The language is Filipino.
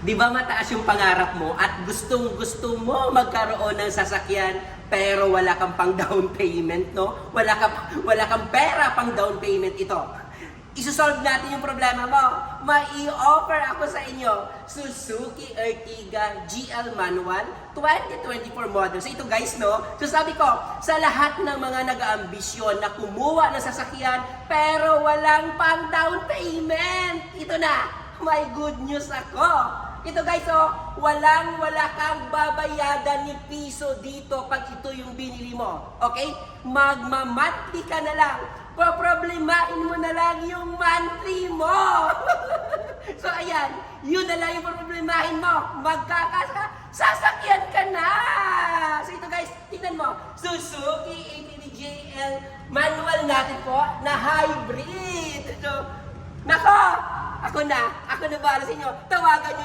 Di ba mataas yung pangarap mo at gustong-gusto mo magkaroon ng sasakyan pero wala kang pang down payment, no? Wala kang pera pang down payment ito. Isosolve natin yung problema mo. Mai-offer ako sa inyo Suzuki Ertiga GL Manual 2024 model. So ito guys, no? So sabi ko, sa lahat ng mga nag-aambisyon na kumuha ng sasakyan pero walang pang down payment, ito na, may good news ako. Ito guys, wala kang babayadan ni piso dito pag ito yung binili mo. Okay? Magmamonthly ka na lang. Poproblemahin mo na lang yung monthly mo. So ayan, yun na lang yung poproblemahin mo. Sasakyan ka na. So ito guys, tingnan mo. Suzuki ATV-JL manual natin po na hybrid. So, nako, ako na bahala sa inyo. Tawagan nyo na